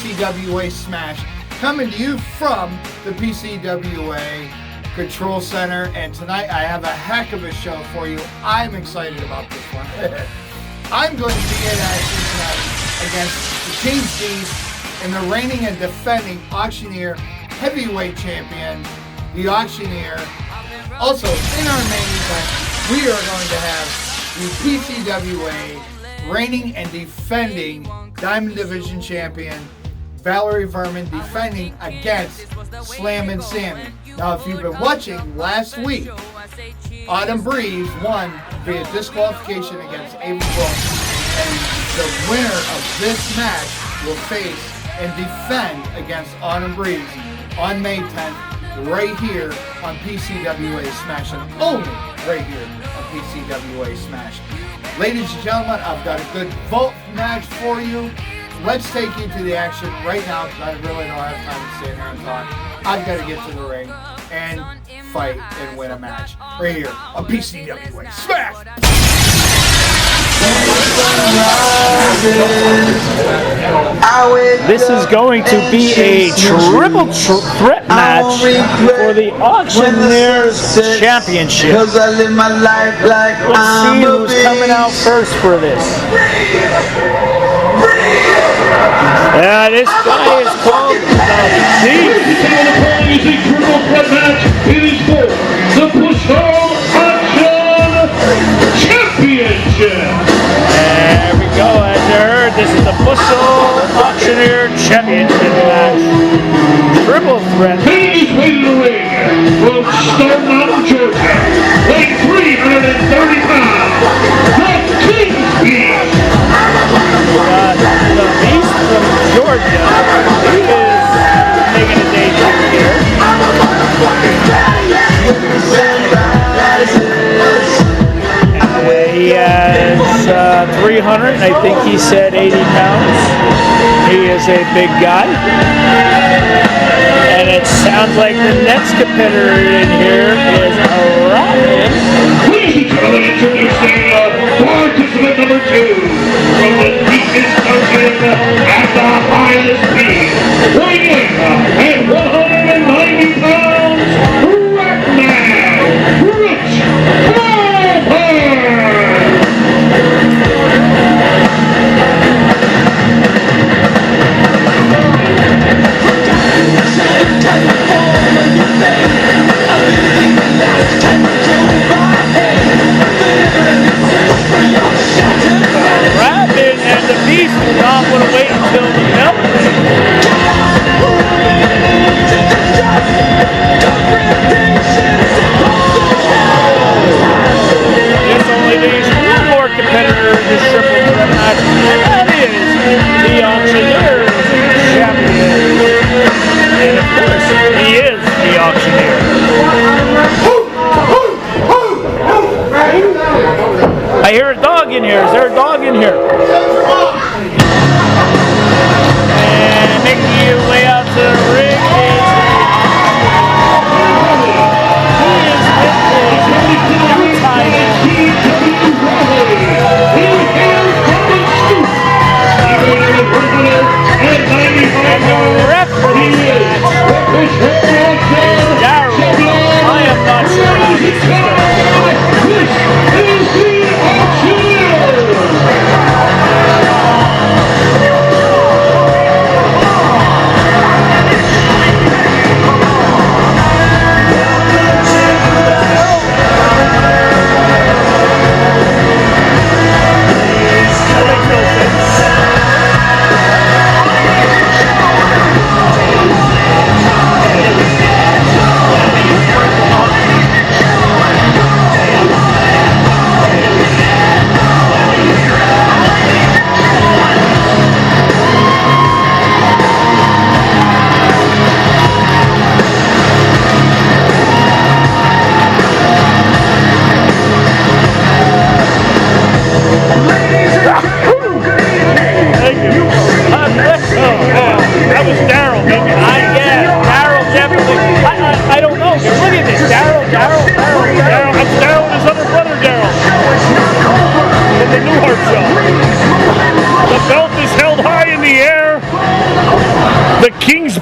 PCWA Smash, coming to you from the PCWA Control Center. And tonight I have a heck of a show for you. I'm excited about this one. I'm going to be in action tonight against the King's Beast and the reigning and defending Auctioneer Heavyweight Champion, the Auctioneer. Also, in our main event, we are going to have the PCWA reigning and defending Diamond Division Champion, Valerie Verman, defending against Slammin Sammy. Now, if you've been watching last week, Autumn Breeze won via disqualification against Ava Brooks, and the winner of this match will face and defend against Autumn Breeze on May 10th, right here on PCWA Smash, and only right here on PCWA Smash. Ladies and gentlemen, I've got a good vault match for you. Let's take you to the action right now, because I really don't have time to sit here and talk. I've got to get to the ring and fight and win a match right here on PCWA Smash. This is going to be a triple threat match for the Auctioneer's Championship. Let's see who's coming out first for this. This guy is called the triple threat match. It is for the Bushold Championship. There we go. As you heard, this is the Bushold Auctioneer Championship match. Triple threat. Ladies in the ring from Stone Mountain, Georgia, weighing 330 pounds, the King's Beast. The Beast from Georgia. He is making a debut here. He has 300, I think he said 80 pounds. He is a big guy. And it sounds like the next competitor in here is Ratt. Ladies and gentlemen, introducing participant number 2 from the deepest dungeon at the highest speed, weighing in at 190 pounds, Ratt Rabbit and the Beast do not want to wait until the bell rings. This only leaves one more competitor in this triple threat match, and that is the Auctioneer Champion. And of course, he is the Auctioneer. I hear a dog in here. Is there a dog in here? And making your way out to the ring is new title. And the referee is Darrell. I am not sure how this is going to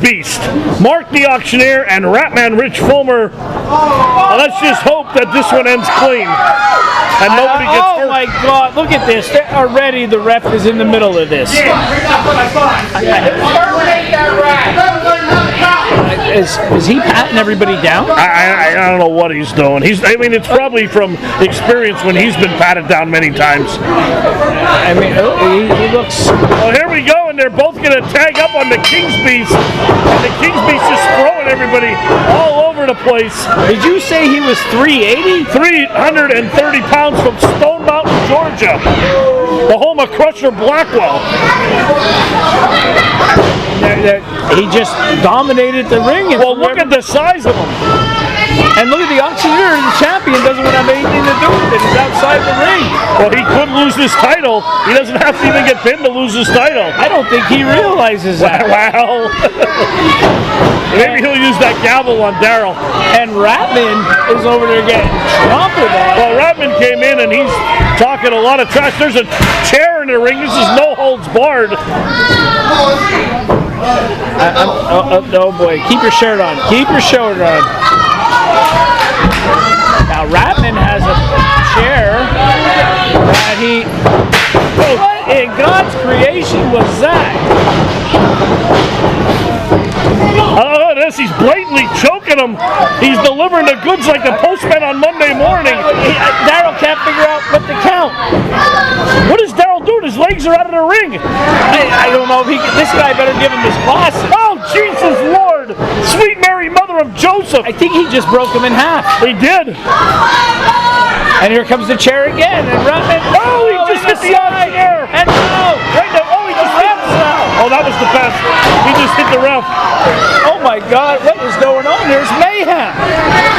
Beast, Mark the Auctioneer, and Ratman Rich Fulmer. Let's just hope that this one ends clean and nobody gets hurt. Oh my God! Look at this. Already the ref is in the middle of this. Is he patting everybody down? I don't know what he's doing. I mean, it's probably from experience when he's been patted down many times. I mean, he looks. Well, here we go, and they're both going to tag up on the King's Beast. And the King's Beast is throwing everybody all over the place. Did you say he was 380? 330 pounds from Stone Mountain, Georgia, the home of Crusher Blackwell. He just dominated the ring. Well, look at the size of him. And look at the Auctioneer, the champion, doesn't want to have anything to do with it. He's outside the ring. Well, he could lose his title. He doesn't have to even get pinned to lose his title. I don't think he realizes that. Wow. Maybe he'll use that gavel on Darrell. And Ratman is over there getting trampled on. Well, Ratman came in and he's talking a lot of trash. There's a chair in the ring. This is no holds barred. Oh boy, keep your shirt on. Keep your shirt on. Now Ratman has a chair that he. What in God's creation was that? Oh, this, he's blatantly choking him. He's delivering the goods like the postman on Monday morning. Darrell can't figure out what to count. What is Darrell doing? His legs are out of the ring. I don't know if this guy better give him his glasses. Oh, Jesus Lord! Sweet Mary, Mother of Joseph. I think he just broke him in half. He did. And here comes the chair again. And Ratman. Oh, he just hit the Auctioneer. And no. Right now. Oh, he just hit. Oh, that was the best. He just hit the ref. Oh my God, what is going on? There's mayhem.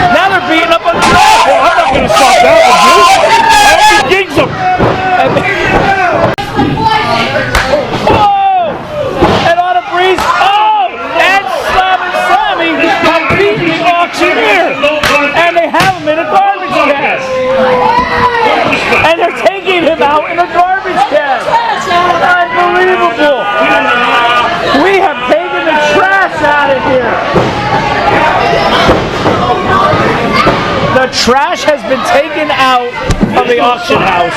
Now they're beating up on the ref. Well, I'm not going to stop that one, dude. I hope he gigs him. Oh! And on a breeze. Oh! And Slammin Sammy have beaten the Auctioneer. And they have him in a garbage can. And they're taking him out in a garbage can. Unbelievable. We have taken the trash out of here. The trash has been taken out of the auction house.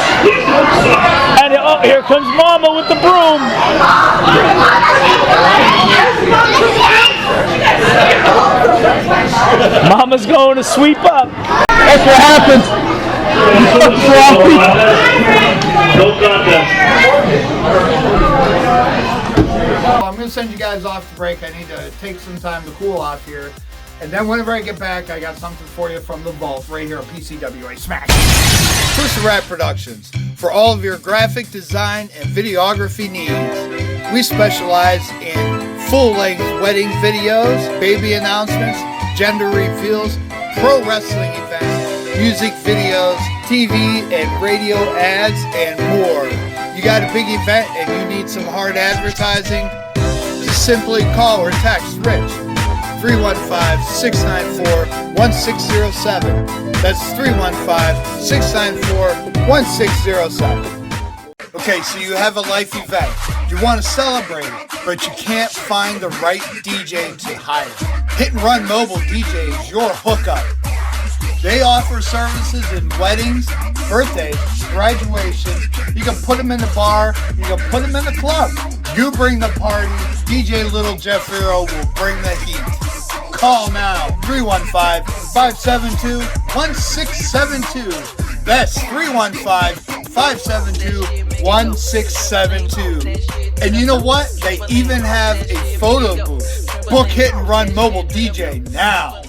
And here comes Mama with the broom. Mama's going to sweep up. That's what happens. Well, I'm going to send you guys off to break. I need to take some time to cool off here. And then whenever I get back, I got something for you from the vault right here on PCWA Smash. First Ratt Productions. For all of your graphic design and videography needs, we specialize in full-length wedding videos, baby announcements, gender reveals, pro wrestling events, music videos, TV and radio ads, and more. You got a big event and you need some hard advertising? Just simply call or text Rich 315-694-1607. That's 315-694-1607. Okay, so you have a life event. You want to celebrate it, but you can't find the right DJ to hire. Hit and Run Mobile DJ is your hookup. They offer services in weddings, birthdays, graduations. You can put them in the bar, you can put them in the club. You bring the party, DJ Little Jeff Hero will bring the heat. Call now, 315-572-1672. That's 315-572-1672. And you know what? They even have a photo booth. Book Hit and Run Mobile DJ now.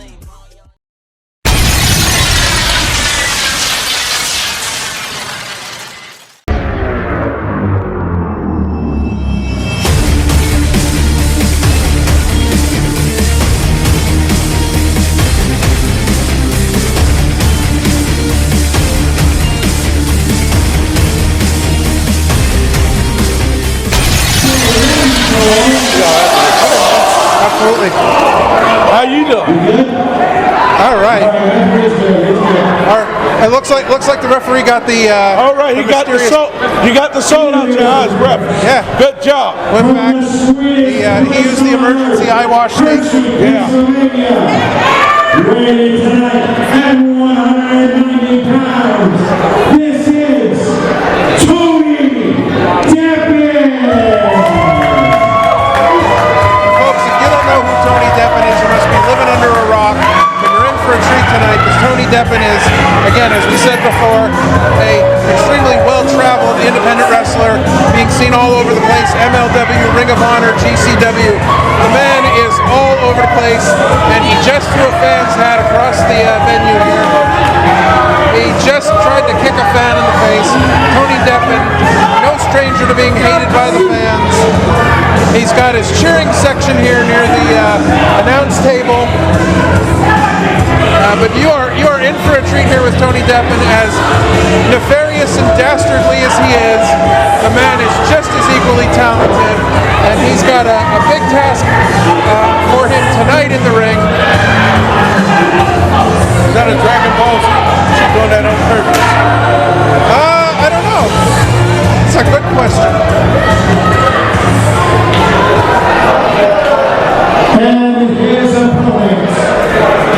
Absolutely. How you doing? All right. It looks like the referee got the. All right, he got the soul. You got the soul out your eyes, ref. Yeah. Good job. Went back. He used the emergency eye wash station. Yeah. Weighing tonight at 190 pounds, this is Tony Deppen. Folks, if you don't know who Tony Deppen is, you must be living under a rock. But you're in for a treat tonight because Tony Deppen is, again, as we said before, a extremely well-traveled independent wrestler, being seen all over the place, MLW, Ring of Honor, GCW. The man is all over the place, and he just threw a fan's hat across the venue here. He just tried to kick a fan in the face. Tony Deppen, no stranger to being hated by the fans. He's got his cheering section here near the announce table. But you are in for a treat here with Tony Deppen. As nefarious and dastardly as he is, the man is just as equally talented, and he's got a big task for him tonight in the ring. Is that a Dragon Ball Z? She's doing that on purpose. I don't know. It's a good question. And his opponent,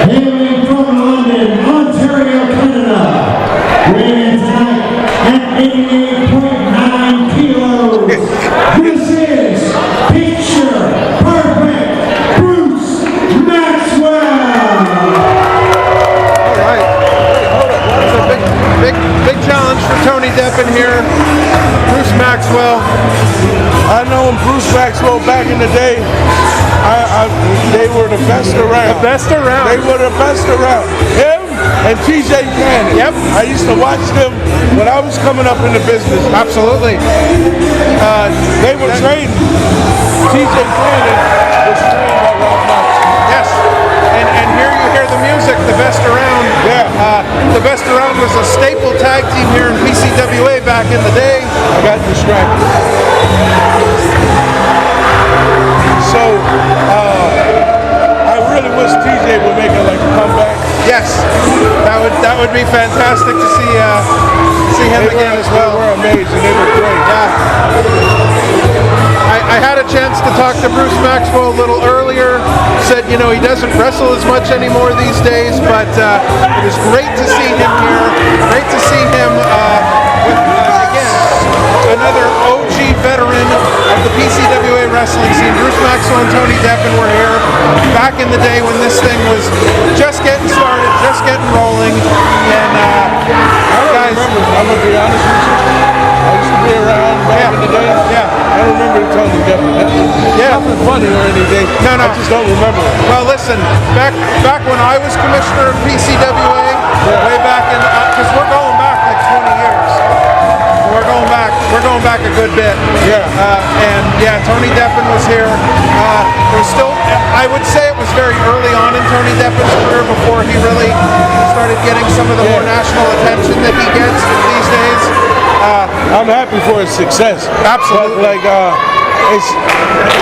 hailing from London, Ontario, Canada, weighing tonight at 88.9 kilos. This is Picture Perfect Bruce Maxwell. All right. It's a big challenge for Tony Deppen here. Bruce Maxwell. I know him, Bruce Maxwell, back in the day. They were the best around. The best around. They were the best around. Him and TJ Cannon. Yep. I used to watch them when I was coming up in the business. Absolutely. They were trained. TJ Cannon was trained by Rob Knox. Yes. And here you hear the music, the best around. Yeah. The best around was a staple tag team here in PCWA back in the day. I got distracted. So, I really wish TJ would make a comeback. Yes, that would be fantastic to see him again as well. They were amazing. They were great. Yeah. I had a chance to talk to Bruce Maxwell a little earlier. Said, he doesn't wrestle as much anymore these days, but it was great to see him here. Great to see him with, again, another OG veteran of the PCWA wrestling scene. Bruce Maxwell and Tony Deppen were here back in the day when this thing was just getting started, just getting rolling. And I remember, I'm going to be honest with you. I used to be around back in the day. Yeah. I remember Tony Deppen. Yeah. Nothing funny or anything. No. I just don't remember it. Well, listen, back when I was commissioner of PCWA, way back in, because we're going back like 20 years. We're going back a good bit. Yeah. And yeah, Tony Deppen was here. There was still, I would say it was very early on in Tony Deppen's career before he really started getting some of the more national attention that he gets these days. I'm happy for his success. Absolutely. But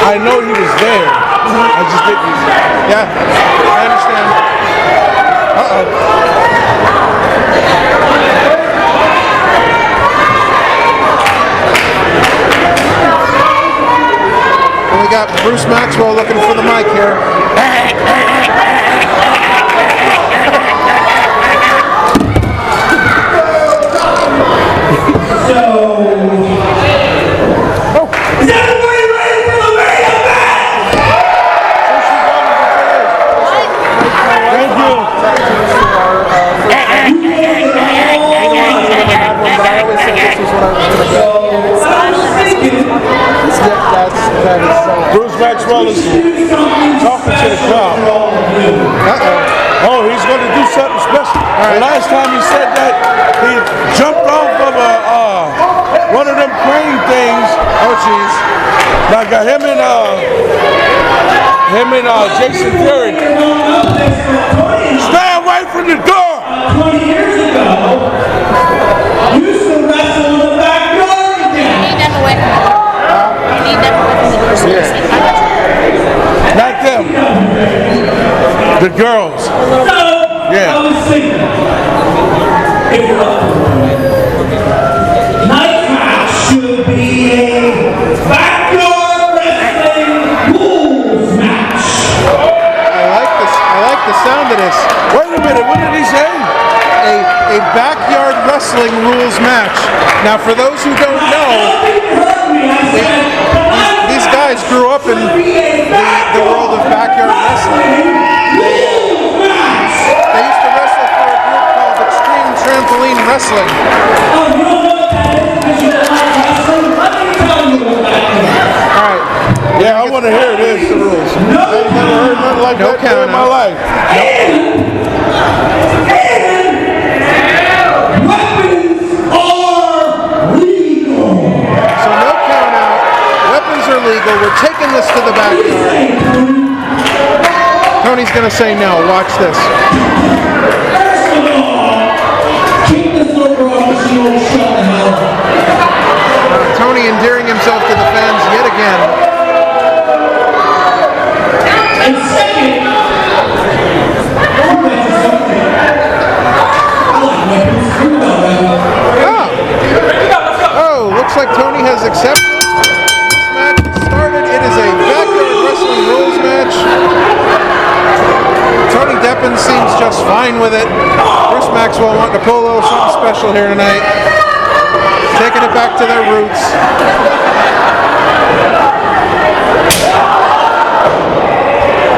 I know he was there. I just didn't. Yeah, I understand. We got Bruce Maxwell looking for the mic here. Is everybody ready for the main event? Thank you. Bruce Maxwell is talking to the crowd. Oh, he's going to do something special. The last time he said that, he jumped off of one of them crane things. Oh, jeez. Now got him and Jason Fury. Stay away from the door. 20 years ago, you used to wrestle in the back door again. Not them. The girls. So, Yeah. I was thinking, if a backyard wrestling rules match. Now, for those who don't know, these guys grew up in the world of backyard wrestling. They used to wrestle for a group called Extreme Trampoline Wrestling. All right. Yeah, I want to hear this. The rules. I've never heard nothing like that in my life. So no count out. Weapons are legal. We're taking this to the backyard. Tony's going to say no. Watch this. Tony endearing himself to the fans yet again. And second, oh, looks like Tony has accepted. This match has started. It is a backyard wrestling rules match. Tony Deppen seems just fine with it. Bruce Maxwell wanting to pull a little something special here tonight. Taking it back to their roots.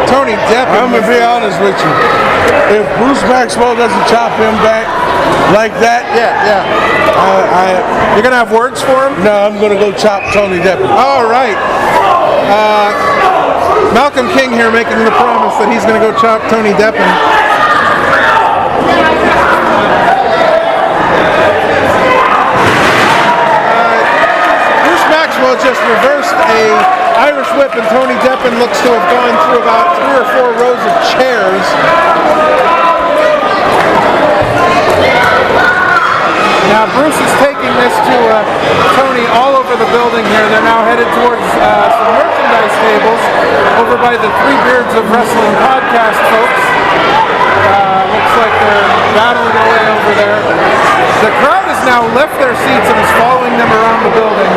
Tony Deppen. I'm going to be honest with you. If Bruce Maxwell doesn't chop him back like that, You're going to have words for him? no, I'm going to go chop Tony Deppen. All right. Malcolm King here making the promise that he's going to go chop Tony Deppen. Bruce Maxwell just reversed a Irish whip, and Tony Deppen looks to have gone through about 3 or 4 rows of chairs. Now Bruce is taking this to Tony all over the building here. They're now headed towards some merchandise tables over by the Three Beards of Wrestling podcast folks. Looks like they're battling away over there. The crowd has now left their seats and is following them around the building.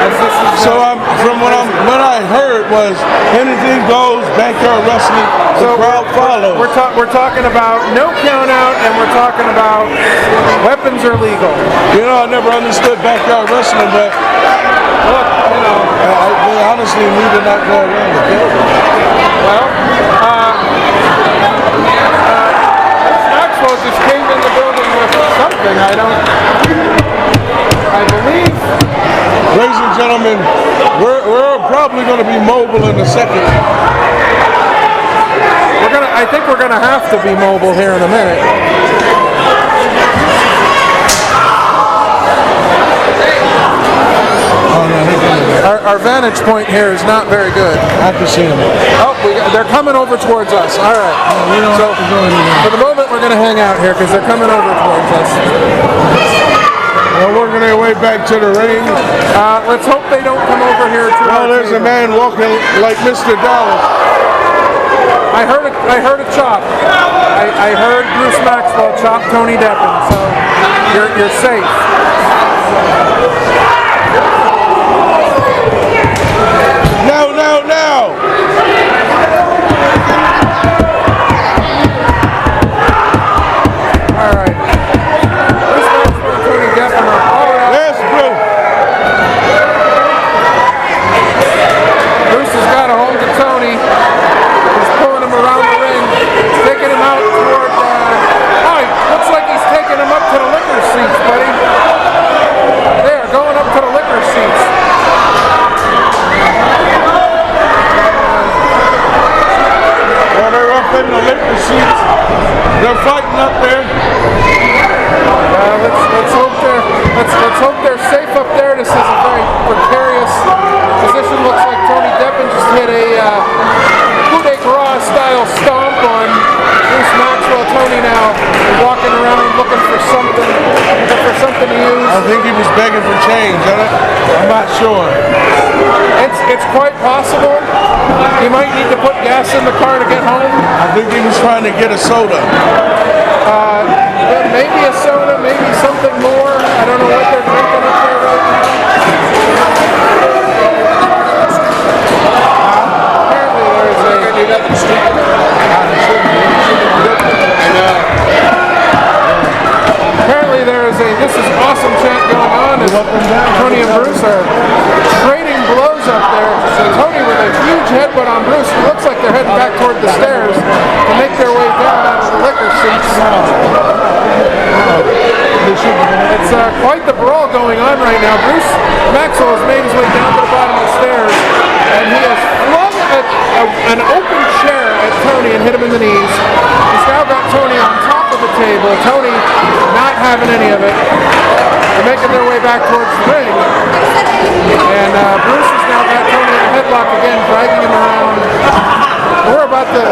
As this is, So what I heard was anything goes, backyard wrestling, the crowd follows. We're talking about no count out, and we're talking about weapons are legal. You know, I never understood backyard wrestling, but Look, you know, they honestly need to not go around the building. well, Maxwell just came in the building with something. I believe. Ladies and gentlemen, we're probably going to be mobile in a second. I think we're gonna have to be mobile here in a minute. Our vantage point here is not very good. I can see them. Oh, they're coming over towards us. All right. So for the moment, we're going to hang out here because they're coming over towards us. We're working our way back to the ring. Let's hope they don't come over here. Oh, there's a man walking like Mr. Dallas. I heard a chop. I heard Bruce Maxwell chop Tony Deppen, so you're safe. No! All right. Bruce Maxwell and Tony Deppen are all out. There's Bruce. Bruce has got a hold of Tony. He's pulling him around the ring, taking him out toward. Looks like he's taking him up to the liquor seats, buddy. There, going up to the liquor seats. Well, they're up in the liquor seats. They're fighting up there. Let's hope they're safe up there. This is a very precarious position. Looks like Tony Deppen just hit a coup de grace style stomp on Bruce Maxwell. Tony now walking around looking for something to use. I think he was begging for change. I'm not sure. It's quite possible. He might need to put gas in the car to get home. I think he was trying to get a soda. Maybe a soda, maybe something more. I don't know what they're drinking up there right now. Apparently there's this is awesome chant going on, and Tony and Bruce are trading blows up there. So Tony with a huge headbutt on Bruce. It looks like they're heading back toward the stairs to make their way down out of the liquor seats. It's quite the brawl going on right now. Bruce Maxwell has made his way down to the bottom of the stairs, and he has flung an open chair at Tony and hit him in the knees. He's now got Tony on top of the table. Tony not having any of it. They're making their way back towards the ring. And Bruce has now got Tony in a headlock again, dragging him around. We're about to...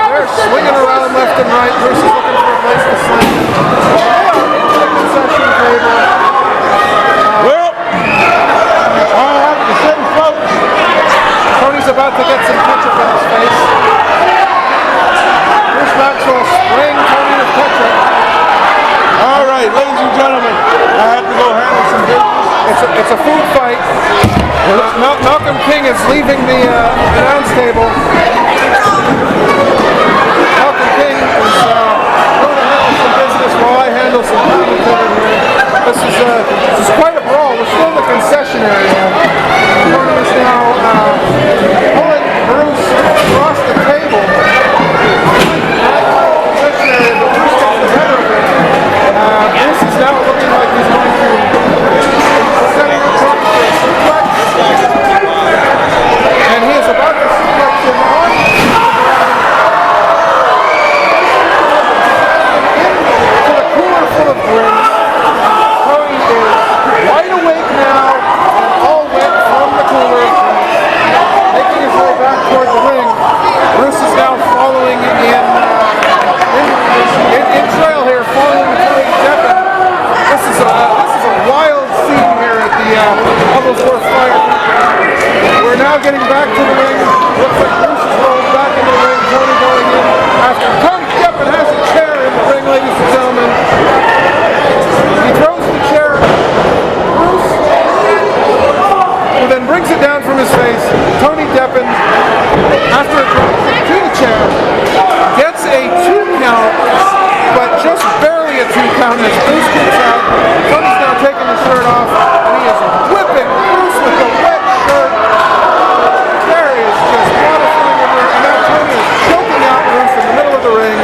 They're swinging around left and right. Bruce is looking for a place to slam. Into the concession table. Well, I have to say, folks, Tony's about to get some ketchup in his face. Bruce Maxwell spraying Tony with ketchup. all right, ladies and gentlemen, I have to go handle some business. It's a food fight. Malcolm King is leaving the announce table. Malcolm King is going to handle some business while I handle some commentary here. This is quite a brawl. We're still in the concession area. Tony is now pulling Bruce across the table. Concession area, but Bruce gets the better of it. Bruce is now looking like he's going to setting up Tony for a suplex. And he is about to suplex him on to the cooler full of drinks. Tony is wide awake now and all wet from the cooler, making his way back toward the ring. Bruce is now following in trail here, following Tony Deppen. This is a wild scene here at the Hubblesworth Fire. We're now getting back to the ring. Looks like Bruce is rolled back into the ring. Tony going in after Tony Deppen has a chair in the ring, ladies and gentlemen. He throws the chair at Bruce, who then brings it down from his face. Tony Deppen, after it drops to the chair, gets a 2 count, but just barely a 2 count as Bruce kicks out. Tony's now taking his shirt off, and he is whipping Bruce with the wet shirt. There is just water filling everywhere, and now Tony is choking out Bruce in the middle of the ring.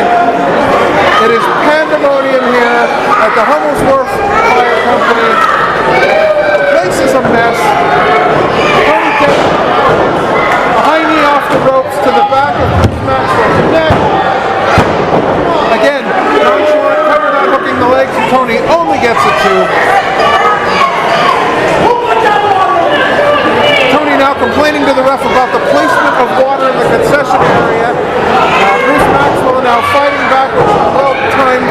It is pandemonium here at the Hubblesworth Fire Company. The place is a mess. Tony gets a high knee off the ropes to the back of Bruce Maxwell's neck. Again, nonchalant, cover not hooking the legs, and Tony only gets a 2. Tony now complaining to the ref about the placement of water in the concession area. Bruce Maxwell now fighting back with some well-timed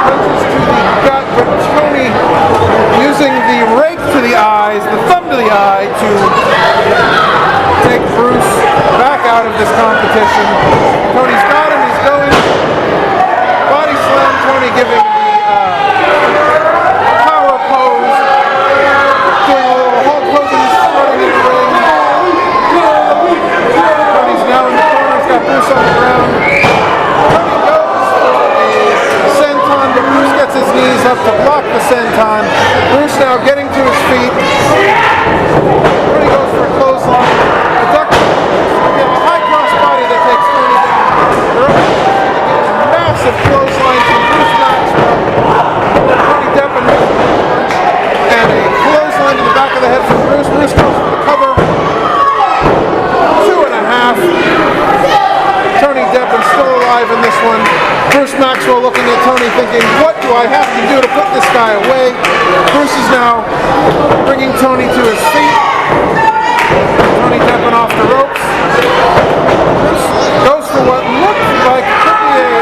punches to the gut, but Tony using the rake to the eyes, the thumb to the eye, to take Bruce back out of this competition. Tony's got him, he's going. Body slam, Tony giving the power pose, doing a little Hulk Hogan strutting in the ring. Tony's now in the corner, he's got Bruce on the ground. Tony goes for a senton, but Bruce gets his knees up to block the senton. Bruce now getting to his feet. Tony goes for a clothesline. A duck. We have a high cross body that takes Tony down. They're up a massive clothesline from Bruce Maxwell. Tony Deppen makes a punch. And a clothesline to the back of the head from Bruce. Bruce goes for the cover. 2.5. Tony Deppen still alive in this one. Bruce Maxwell looking at Tony thinking, what do I have to do to put this guy away? Bruce is now bringing Tony to his feet. Tony Deppen off the ropes. Bruce goes for what looked like could be a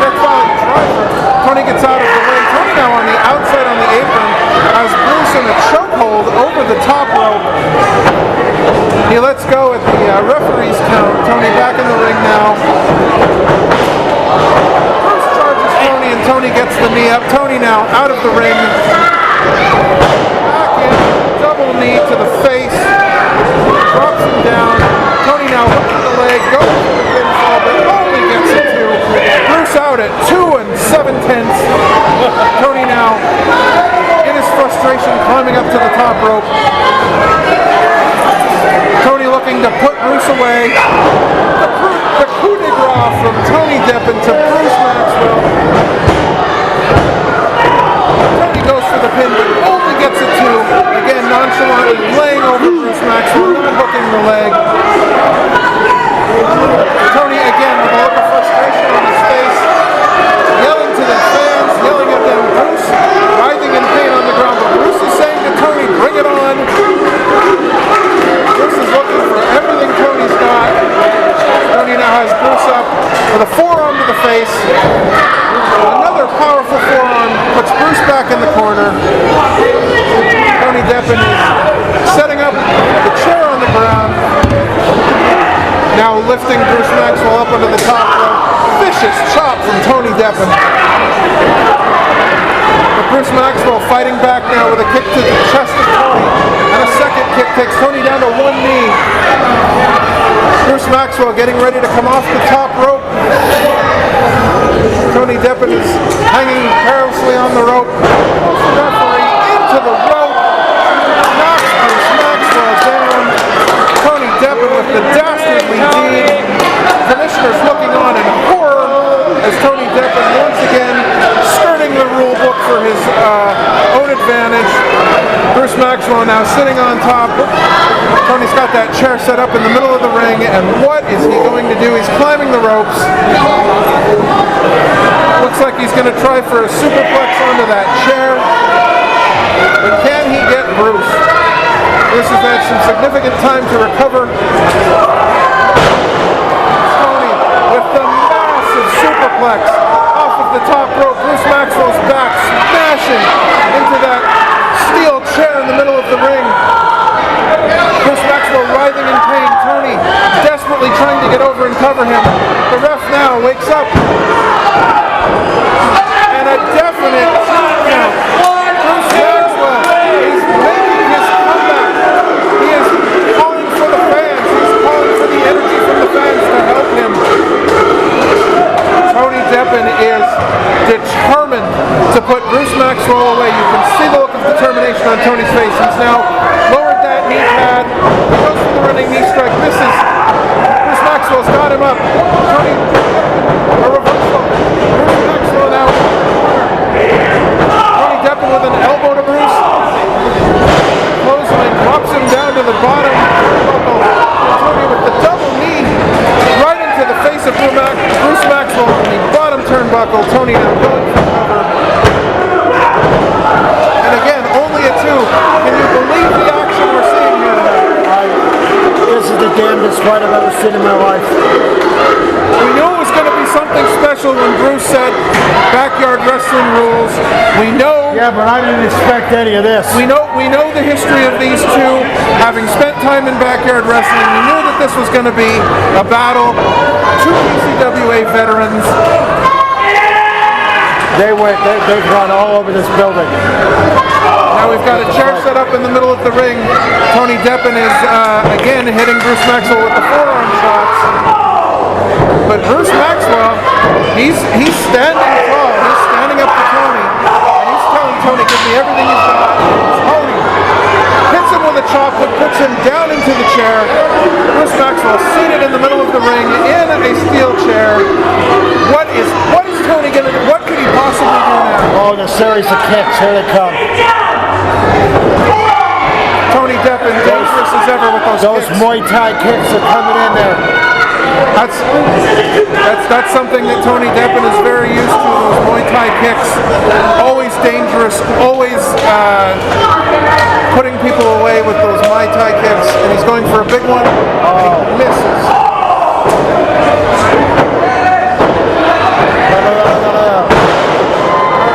neck violent driver. Tony gets out of the way. Tony now on the outside on the apron has Bruce in a chokehold over the top rope. He lets go at the referee's count. Tony back in the ring now. Bruce charges Tony and Tony gets the knee up. Tony now out of the ring. Back in, double knee to the face. Drops him down. Tony now hooking the leg, goes for the pinfall, but only gets it to Bruce out at 2.5. to the top rope. Tony looking to put Bruce away. The coup de grace from Tony Deppen to Bruce Maxwell. Tony goes for the pin, but only gets it two. Again, nonchalantly laying over Bruce Maxwell, hooking the leg. Tony again with a look of frustration on his face, yelling to the fans, yelling at them. Bruce writhing in pain on the ground, but Bruce is saying to Tony, bring it on. Bruce is looking for everything Tony's got. Tony now has Bruce up with a forearm to the face. Another powerful forearm puts Bruce back in the corner. Tony Deppen is setting up the chair on the ground. Now lifting Bruce Maxwell up onto the top rope. Vicious chop from Tony Deppen. But Bruce Maxwell fighting back now with a kick to the chest of Tony. And a second kick takes Tony down to one knee. Bruce Maxwell getting ready to come off the top rope. Tony Deppen is hanging perilously on the rope. Pulls the referee into the rope. Knocks Bruce Maxwell down. Tony Deppen with the dastardly deed. Commissioners looking on in horror as Tony Deppen once again skirting the rule book for his own advantage. Bruce Maxwell now sitting on top. Tony's got that chair set up in the middle of the ring, and what is he going to do? He's climbing the ropes. Looks like he's going to try for a superplex onto that chair. But can he get Bruce? Bruce has had some significant time to recover. Tony with the massive superplex off of the top rope. Bruce Maxwell's back smashing into that steel chair in the middle of the ring. Bruce Maxwell writhing in pain. Tony desperately trying to get over and cover him. The ref now wakes up. And a definite count. Bruce Maxwell is making his comeback. He is calling for the fans. He's calling for the energy from the fans to help him. Tony Deppen is determined to put Bruce Maxwell away. You can see the look of determination on Tony's face. He's now lowered that knee pad. He goes for the running knee strike. Misses. Bruce Maxwell's got him up. Tony Deppen, a reversal. Bruce Maxwell now. Tony Deppen with an elbow to Bruce. Clothesline drops him down to the bottom. Tony with the double knee right into the face of Bruce Maxwell on the bottom turnbuckle. Tony now going for cover. And again, only a two. Can you believe the action we're seeing here tonight? This is the damnedest fight I've ever seen in my life. We knew it was going to be something special when Bruce said backyard wrestling rules. We know. Yeah, but I didn't expect any of this. We know the history of these two. Having spent time in backyard wrestling, we knew that this was going to be a battle. Two PCWA veterans. They've run all over this building. Now we've got a chair set up in the middle of the ring. Tony Deppen is again hitting Bruce Maxwell with the forearm shots. But Bruce Maxwell, he's standing tall. He's standing up to Tony. And he's telling Tony, give me everything you've got. Tony hits him with a chop that puts him down into the chair. Bruce Maxwell seated in the middle of the ring in a steel chair. What is Tony going to do? What could he possibly do now? Oh, the series of kicks. Here they come. Tony Deppen, dangerous as ever with those kicks. Muay Thai kicks are coming in there. That's something that Tony Deppen is very used to, those Muay Thai kicks. Always dangerous, always putting people away with those Muay Thai kicks. And he's going for a big one, and he misses.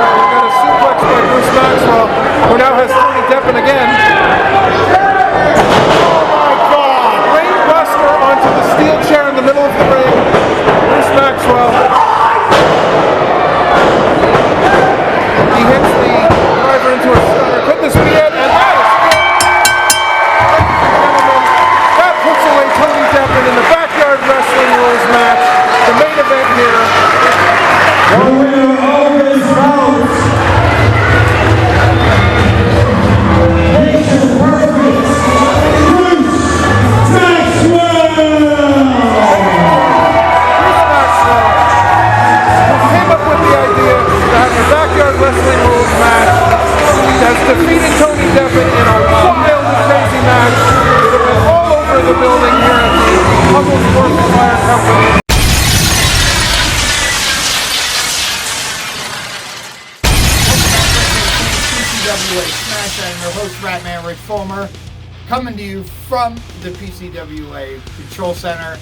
We've got a suplex by Bruce Maxwell, who now has Tony Deppen again. Onto the steel chair in the middle of the ring. Bruce Maxwell. He hits the driver into a stunner. Could this be it? And that is it. That puts away Tony Deppen in the backyard wrestling rules match. favorite, Fulmer, coming to you from the PCWA Control Center.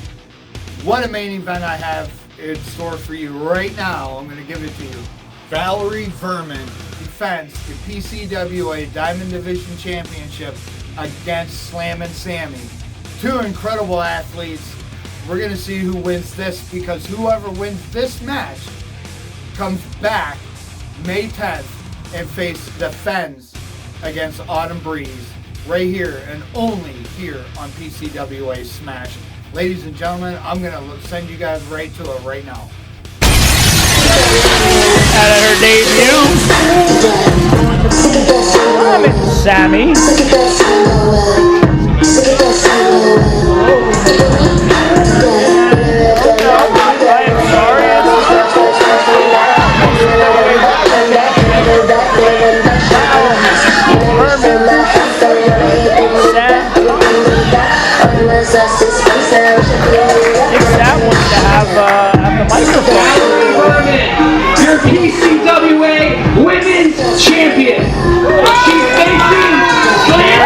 What a main event I have in store for you right now. I'm going to give it to you. Valerie Verman defends the PCWA Diamond Division Championship against Slammin Sammy. Two incredible athletes. We're going to see who wins this, because whoever wins this match comes back May 10th and defends against Autumn Breeze right here and only here on PCWA Smash. Ladies and gentlemen, I'm going to send you guys right to it right now. At her debut, Slammin Sammy. Valerie Verman, your PCWA Women's Champion. She's facing Slammin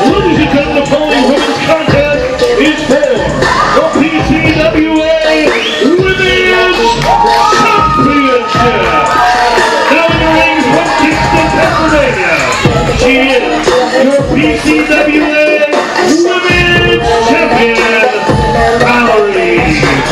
Ladies and gentlemen, the following women's contest is for the PCWA Women's Championship. Pennsylvania. She is your PCWA Women's Champion, Valerie Verman.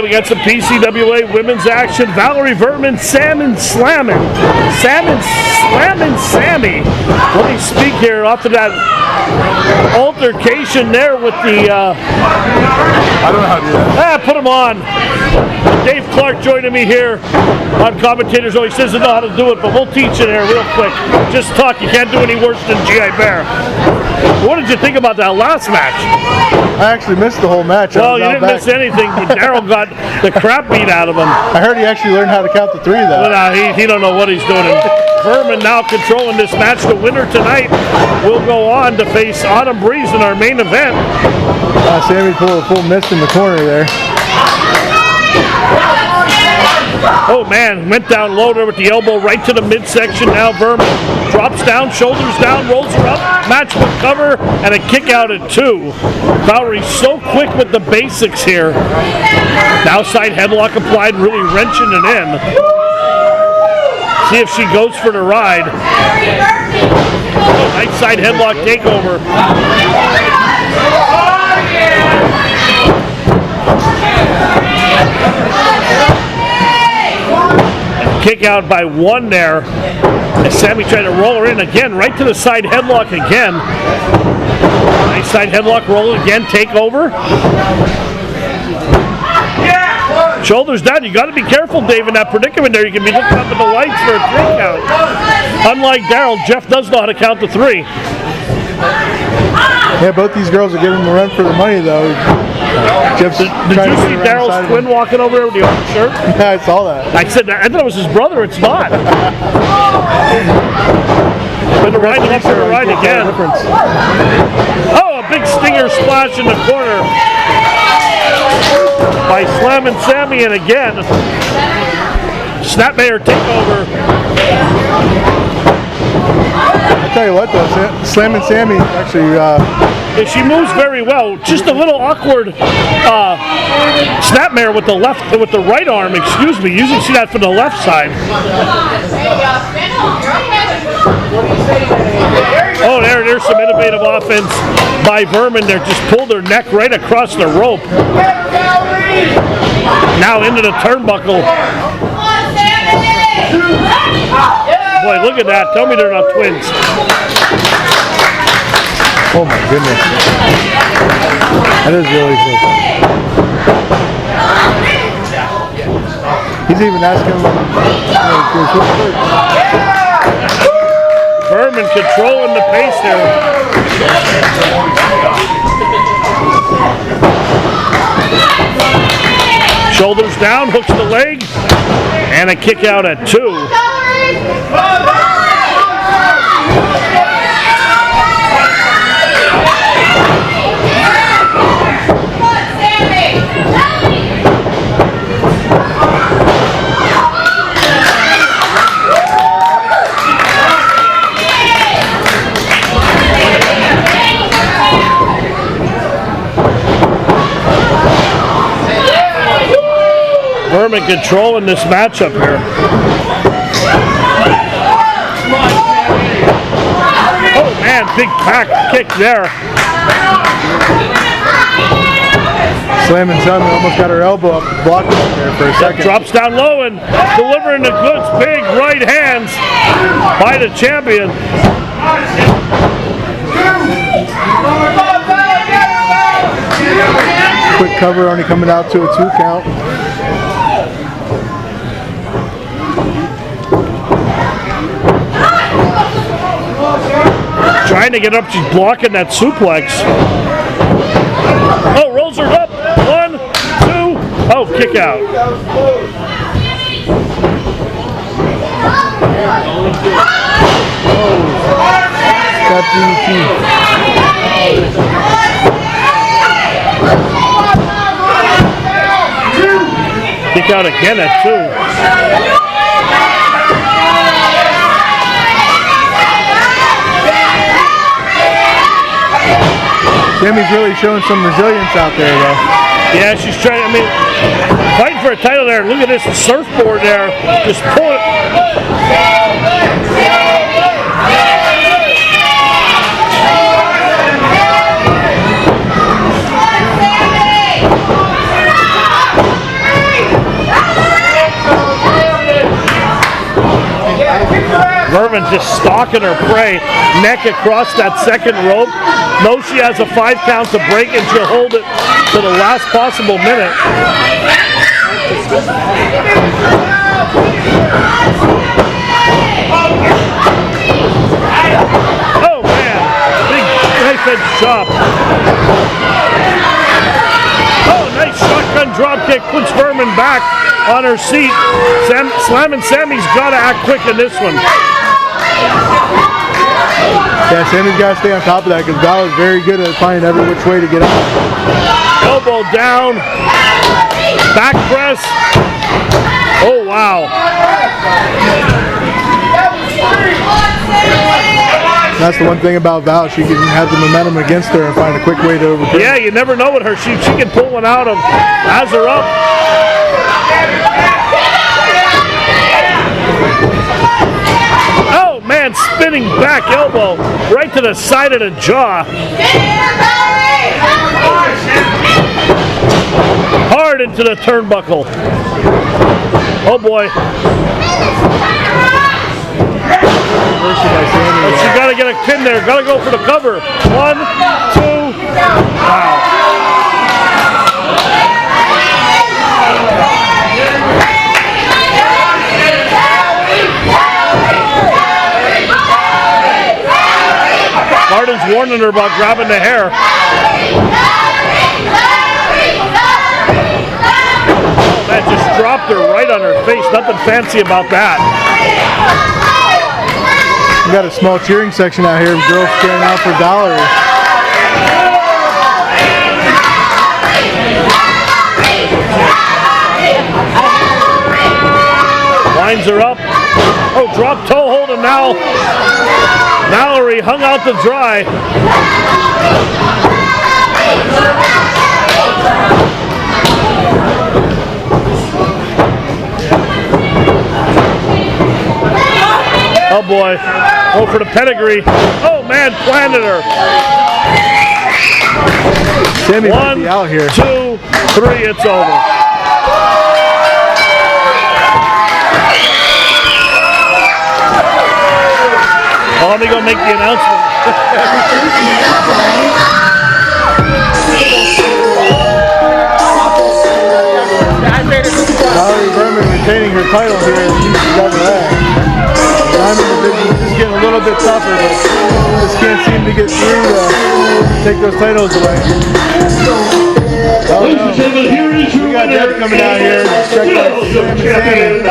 We got some PCWA women's action. Valerie Verman, Slammin Sammy. Let me speak here after that altercation there with the... I don't know how to do that. Put him on. Dave Clark joining me here on Commentators. He says he know how to do it, but we'll teach it here real quick. Just talk. You can't do any worse than G.I. Bear. What did you think about that last match? I actually missed the whole match. Well, you didn't miss anything. Darrell got the crap beat out of him. I heard he actually learned how to count to three, though. But he don't know what he's doing. Verman now controlling this match. The winner tonight will go on to face Autumn Breeze in our main event. Sammy pulled a full miss in the corner there. Oh man, went down low there with the elbow right to the midsection. Now Verman drops down, shoulders down, rolls her up. Match will cover and a kick out at 2. Valerie's so quick with the basics here. Now side headlock applied, really wrenching it in. See if she goes for the ride. Oh, nice side headlock takeover. Kick out by one there. As Sammy tried to roll her in again, right to the side headlock again. Nice side headlock, roll again, take over. Shoulders down. You got to be careful, Dave, in that predicament there. You can be looking up at the lights for a 3 count. Unlike Darrell, Jeff does know how to count to 3. Yeah, both these girls are giving him a run for the money, though. Jeff's Did you see Darrell's twin walking over there with the open shirt? Yeah, I saw that. I said, I thought it was his brother. It's not. But the ride up for the ride again. Oh, a big stinger splash in the corner by Slammin Sammy, and again, Snapmare takeover. I tell you what, though, Slammin Sammy actually. She moves very well. Just a little awkward Snapmare with the right arm. Excuse me. Usually see that from the left side. Oh, there's some innovative offense by Verman there. Just pulled her neck right across the rope. Now into the turnbuckle. Boy, look at that. Tell me they're not twins. Oh my goodness. That is really cool. He's even asking him. Verman controlling the pace there. Shoulders down, hooks the leg, and a kick out at 2. Verman controlling this matchup here. Oh man, big back kick there. Slammin Sammy almost got her elbow up, blocked it there for a second. Drops down low and delivering the goods. Big right hands by the champion. Quick cover, only coming out to a 2 count. Trying to get up, she's blocking that suplex. Oh, rolls her up. 1, 2. Oh, kick out. Kick out again at 2. Sammy's really showing some resilience out there, though. Yeah, she's trying, fighting for a title there. Look at this surfboard there. Just pull it. Verman just stalking her prey, neck across that second rope. Knows she has a 5 count to break, and she'll hold it to the last possible minute. Oh man, big knife edge chop. Oh, nice shotgun drop kick, puts Verman back on her seat. Slammin Sammy's got to act quick in this one. Yeah, Sammy's got to stay on top of that because Val is very good at finding every which way to get out. Elbow down. Back press. Oh, wow. That's the one thing about Val. She can have the momentum against her and find a quick way to overturn. Yeah, you never know what her. She can pull one out of. Has her up. man, spinning back elbow right to the side of the jaw. Hard into the turnbuckle. Oh boy. But you gotta get a pin there. Gotta go for the cover. 1, 2. Wow. Martin's warning her about grabbing the hair. Oh, that just dropped her right on her face. Nothing fancy about that. We got a small cheering section out here. Girls cheering out for Valerie. Lines her up. Oh, drop toe hold, and now Valerie hung out to dry. Oh boy. Oh, for the pedigree. Oh man, planted her. Sammy might 1, be out here. 2, 3, it's over. Oh, let me go make the announcement. Valerie Verman retaining her title here in PCWA. Diamond division is just getting a little bit tougher, but just can't seem to get through to take those titles away. Ladies and gentlemen, here is your We got Depp coming out here to check out Slammin Sammy.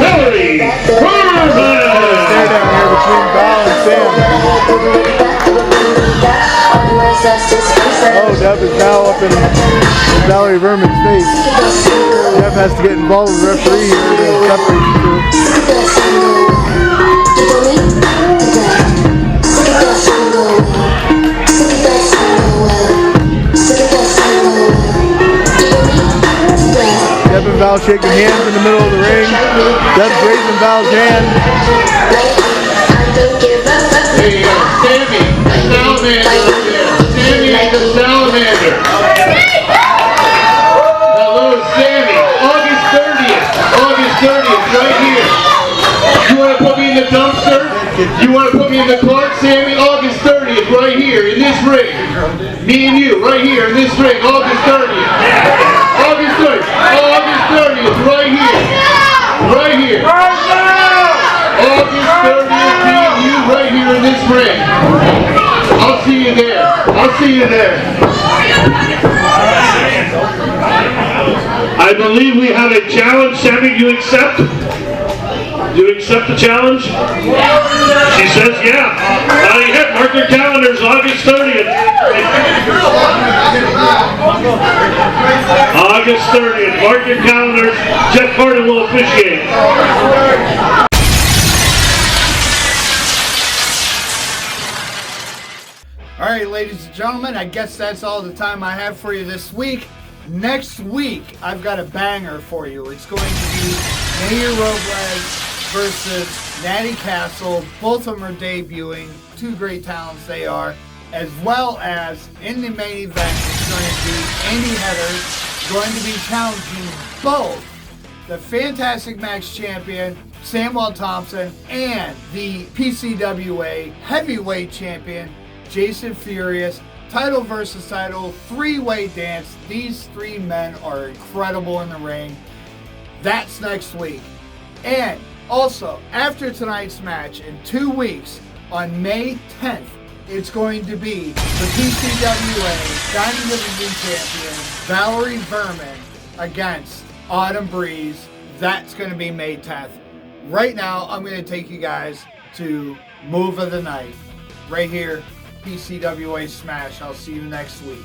Valerie Verman. Stare down here between Val and Sam. Oh, Depp is now up in Valerie Verman's face. Depp has to get involved with the referee here to separate the two. Depp and Val shaking hands in the middle of the ring. Depp raising Val's hand. Hey, Sammy, salamander up there. Sammy the salamander. Hello, Sammy. August 30th. August 30th, right here. You want to put me in the dumpster? You want to put me in the cart, Sammy? August 30th, right here, in this ring. Me and you, right here, in this ring. August 30th. August 30th. August 30th, right here. Right here. August 30th, me and you, right here in this ring. I'll see you there. I'll see you there. I believe we have a challenge. Sammy, do you accept? Do you accept the challenge? She says, yeah. Mark your calendars, August 30th. August 30th. Mark your calendars. Jeff Carter will officiate. All right, ladies and gentlemen, I guess that's all the time I have for you this week. Next week, I've got a banger for you. It's going to be Mayor Robles versus Natty Castle. Both of them are debuting. Two great talents they are. As well as, in the main event, it's going to be Andy Header going to be challenging both the Fantastic Match champion, Samuel Thompson, and the PCWA Heavyweight champion, Jason Furious. Title versus title, three-way dance. These three men are incredible in the ring. That's next week. And also, after tonight's match, in 2 weeks, on May 10th, it's going to be the PCWA Diamond Champion, Valerie Verman, against Autumn Breeze. That's going to be May 10th. Right now, I'm going to take you guys to Move of the Night. Right here, PCWA Smash. I'll see you next week.